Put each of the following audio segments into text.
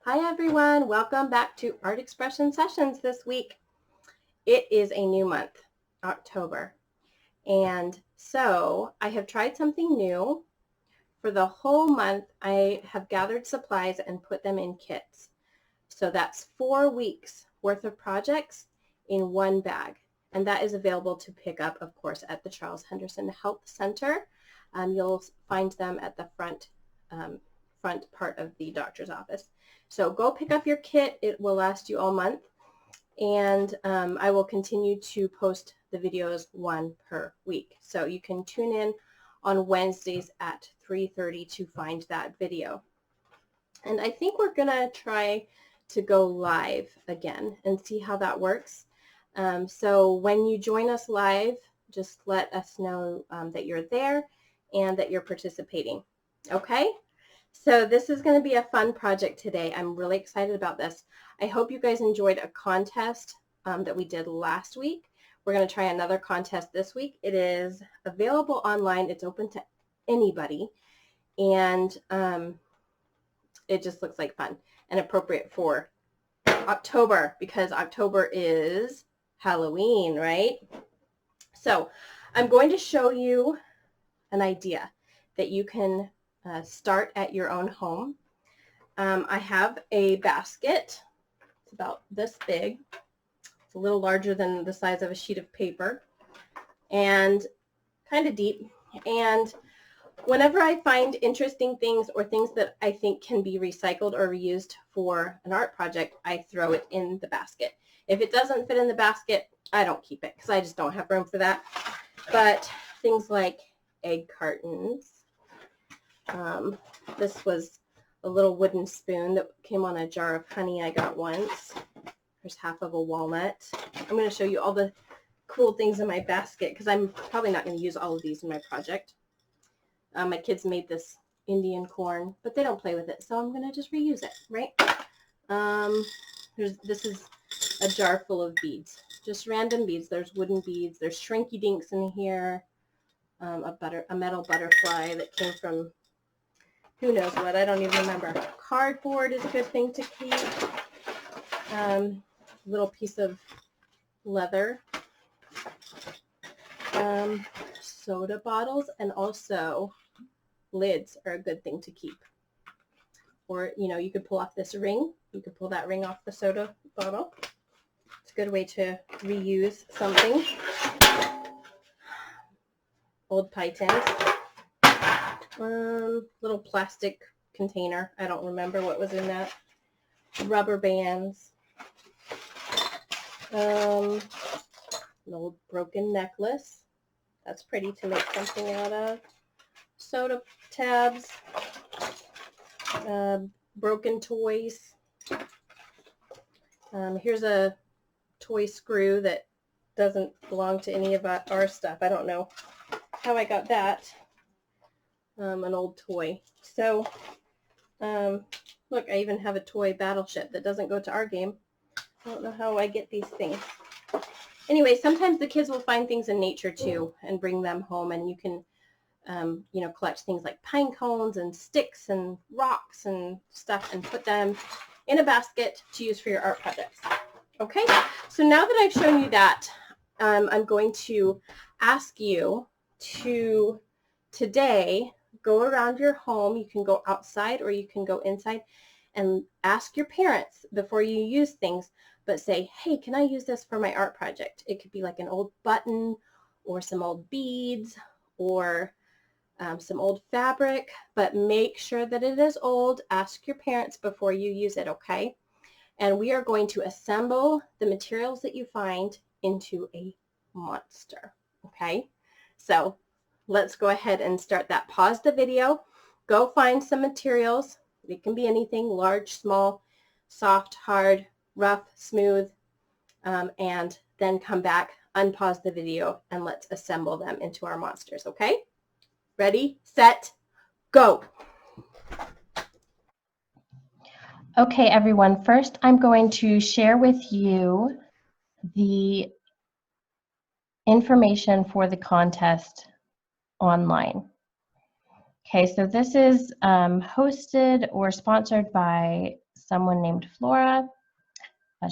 Hi everyone, welcome back to Art Expression Sessions this week. It is a new month, October, and so I have tried something new. For the whole month, I have gathered supplies and put them in kits. So that's 4 weeks worth of projects in one bag, and that is available to pick up, of course, at the Charles Henderson Health Center. You'll find them at the front part of the doctor's office. So go pick up your kit. It will last you all month. And I will continue to post the videos one per week. So you can tune in on Wednesdays at 3:30 to find that video. And I think we're going to try to go live again and see how that works. So when you join us live, just let us know that you're there and that you're participating. Okay? So this is going to be a fun project today. I'm really excited about this. I hope you guys enjoyed a contest that we did last week. We're going to try another contest this week. It is available online. It's open to anybody. And it just looks like fun and appropriate for October because October is Halloween, right? So I'm going to show you an idea that you can start at your own home. I have a basket. It's about this big. It's a little larger than the size of a sheet of paper and kind of deep. And whenever I find interesting things or things that I think can be recycled or reused for an art project, I throw it in the basket. If it doesn't fit in the basket, I don't keep it because I just don't have room for that. But things like egg cartons. This was a little wooden spoon that came on a jar of honey I got once. There's half of a walnut. I'm going to show you all the cool things in my basket because I'm probably not going to use all of these in my project. My kids made this Indian corn, but they don't play with it, so I'm going to just reuse it, right? This is a jar full of beads, just random beads. There's wooden beads. There's Shrinky Dinks in here, a metal butterfly that came from who knows what, I don't even remember. Cardboard is a good thing to keep. Little piece of leather. Soda bottles and also lids are a good thing to keep. Or, you know, you could pull off this ring. You could pull that ring off the soda bottle. It's a good way to reuse something. Old pie tins. Little plastic container. I don't remember what was in that. Rubber bands. An old broken necklace. That's pretty to make something out of. Soda tabs. Broken toys. Here's a toy screw that doesn't belong to any of our stuff. I don't know how I got that. An old toy. So, look, I even have a toy battleship that doesn't go to our game. I don't know how I get these things. Anyway, sometimes the kids will find things in nature too and bring them home, and you can, you know, collect things like pine cones and sticks and rocks and stuff and put them in a basket to use for your art projects. Okay, so now that I've shown you that, I'm going to ask you to today go around your home. You can go outside or you can go inside and ask your parents before you use things, but say, hey, can I use this for my art project? It could be like an old button or some old beads or some old fabric, but make sure that it is old. Ask your parents before you use it, okay? And we are going to assemble the materials that you find into a monster, okay? So let's go ahead and start that. Pause the video, go find some materials. It can be anything, large, small, soft, hard, rough, smooth, and then come back, unpause the video, and let's assemble them into our monsters, okay? Ready, set, go. Okay, everyone, first I'm going to share with you the information for the contest online. Okay, so this is hosted or sponsored by someone named Flora.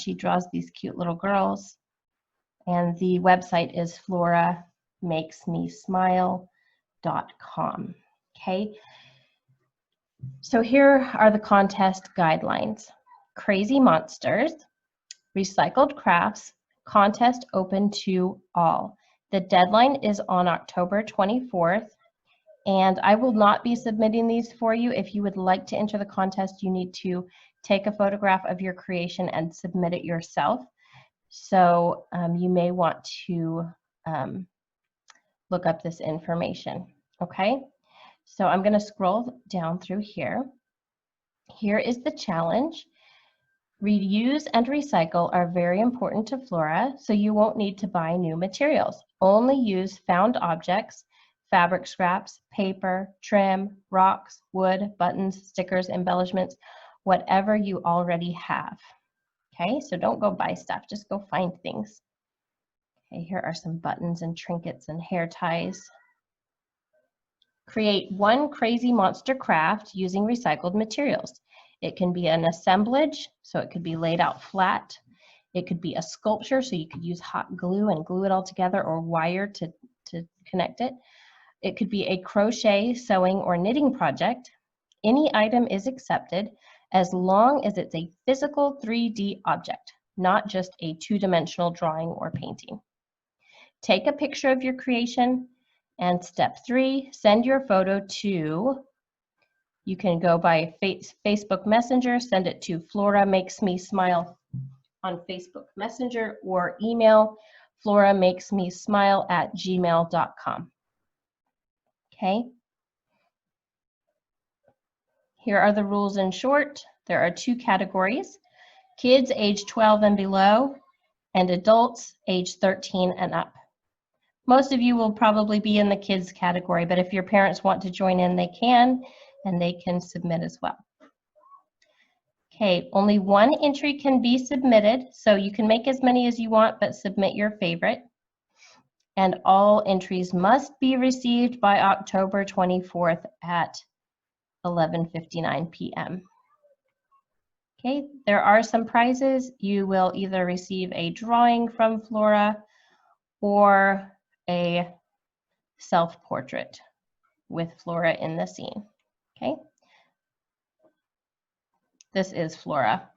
She draws these cute little girls. And the website is floramakesmesmile.com. Okay. So here are the contest guidelines. Crazy Monsters, Recycled Crafts, contest open to all. The deadline is on October 24th, and I will not be submitting these for you. If you would like to enter the contest, you need to take a photograph of your creation and submit it yourself. So you may want to look up this information, okay? So I'm going to scroll down through here. Here is the challenge. Reuse and recycle are very important to Flora, so you won't need to buy new materials. Only use found objects, fabric scraps, paper, trim, rocks, wood, buttons, stickers, embellishments, whatever you already have. Okay, so don't go buy stuff, just go find things. Okay, here are some buttons and trinkets and hair ties. Create one crazy monster craft using recycled materials. It can be an assemblage, so it could be laid out flat. It could be a sculpture, so you could use hot glue and glue it all together, or wire to connect it. It could be a crochet, sewing, or knitting project. Any item is accepted as long as it's a physical 3D object, not just a two-dimensional drawing or painting. Take a picture of your creation, and step 3, send your photo to, you can go by Facebook Messenger, send it to Flora Makes Me Smile on Facebook Messenger, or email floramakesmesmile@gmail.com. Okay. Here are the rules in short. There are 2 categories: kids age 12 and below, and adults age 13 and up. Most of you will probably be in the kids category, but if your parents want to join in, they can, and they can submit as well. Okay, only 1 entry can be submitted, so you can make as many as you want, but submit your favorite. And all entries must be received by October 24th at 11:59 p.m. Okay, there are some prizes. You will either receive a drawing from Flora or a self-portrait with Flora in the scene. Okay, this is Flora.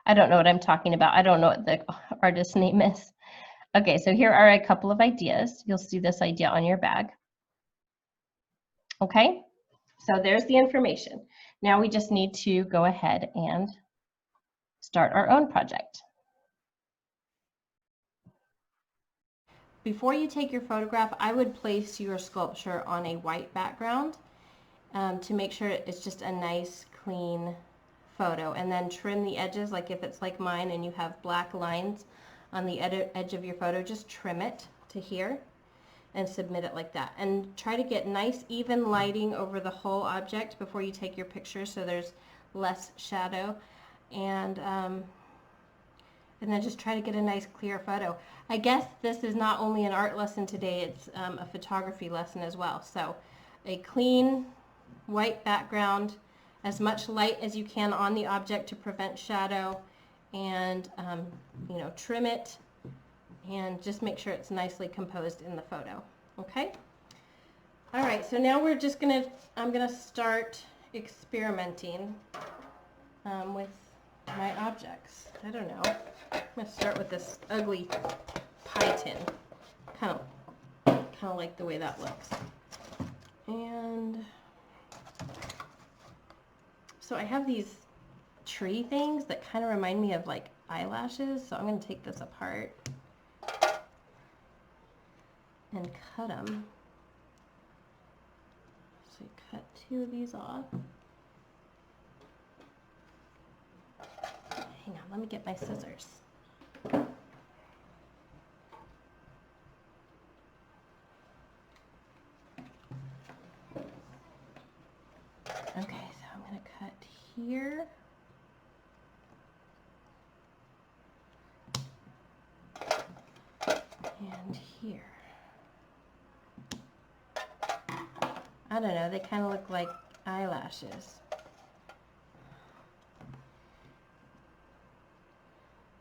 I don't know what I'm talking about. I don't know what the artist's name is. Okay, so here are a couple of ideas. You'll see this idea on your bag. Okay, so there's the information. Now we just need to go ahead and start our own project. Before you take your photograph, I would place your sculpture on a white background to make sure it's just a nice, clean photo, and then trim the edges. Like if it's like mine and you have black lines on the edge of your photo, just trim it to here and submit it like that. And try to get nice, even lighting over the whole object before you take your picture, so there's less shadow. And then just try to get a nice, clear photo. I guess this is not only an art lesson today, it's a photography lesson as well. So a clean white background, as much light as you can on the object to prevent shadow, and you know, trim it and just make sure it's nicely composed in the photo. Okay? All right, so now we're just I'm gonna start experimenting with my objects. I don't know. I'm gonna start with this ugly pie tin. Kind of like the way that looks. And so I have these tree things that kind of remind me of like eyelashes. So I'm going to take this apart and cut them. So cut 2 of these off. Hang on, let me get my scissors. Okay, so I'm going to cut here. And here. I don't know, they kind of look like eyelashes.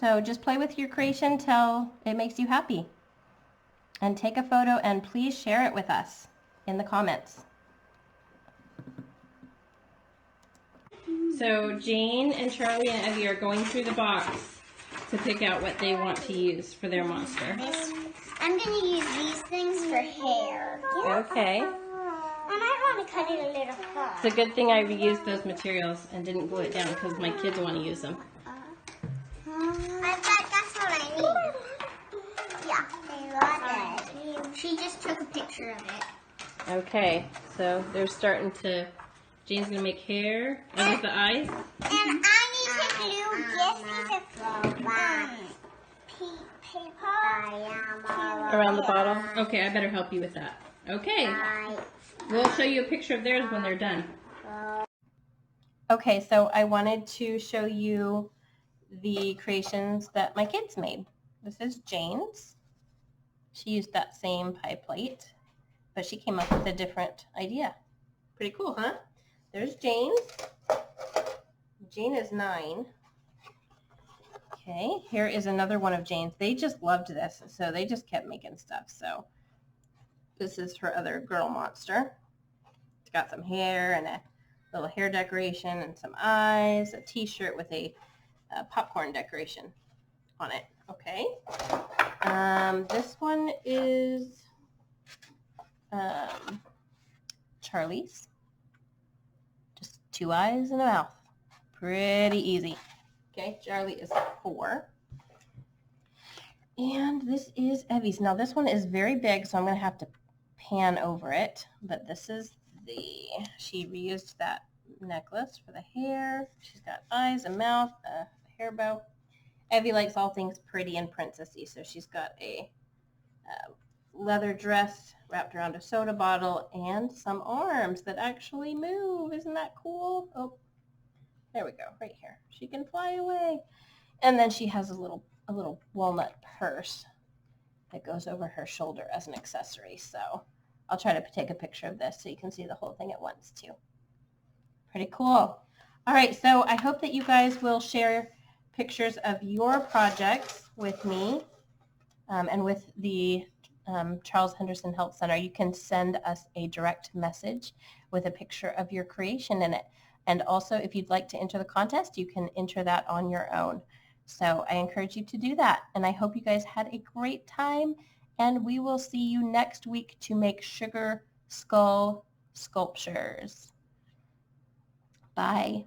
So just play with your creation till it makes you happy. And take a photo and please share it with us in the comments. So Jane and Charlie and Evie are going through the box to pick out what they want to use for their monster. I'm going to use these things for hair. Okay. I might want to cut it a little far. It's a good thing I reused those materials and didn't glue it down because my kids want to use them. I bet that's what I need. Yeah, I love it. She just took a picture of it. Okay, so they're starting to, Jane's going to make hair with the eyes. And I need to glue this piece of paper Around the bottle? Okay, I better help you with that. Okay. We'll show you a picture of theirs when they're done. Okay, so I wanted to show you the creations that my kids made. This is Jane's. She used that same pie plate, but she came up with a different idea. Pretty cool, huh? There's Jane's. Jane is 9. Okay, here is another one of Jane's. They just loved this, so they just kept making stuff. So this is her other girl monster. It's got some hair and a little hair decoration and some eyes, a t-shirt with a popcorn decoration on it. Okay. This one is Charlie's. Just 2 eyes and a mouth. Pretty easy. Okay, Charlie is 4. And this is Evie's. Now this one is very big, so I'm going to have to pan over it. But this is she reused that necklace for the hair. She's got eyes, a mouth, a hair bow. Evie likes all things pretty and princessy, so she's got a leather dress wrapped around a soda bottle and some arms that actually move. Isn't that cool? Oh, there we go, right here. She can fly away. And then she has a little walnut purse that goes over her shoulder as an accessory. So I'll try to take a picture of this so you can see the whole thing at once too. Pretty cool. All right, so I hope that you guys will share pictures of your projects with me and with the Charles Henderson Health Center. You can send us a direct message with a picture of your creation in it. And also, if you'd like to enter the contest, you can enter that on your own. So I encourage you to do that. And I hope you guys had a great time. And we will see you next week to make sugar skull sculptures. Bye.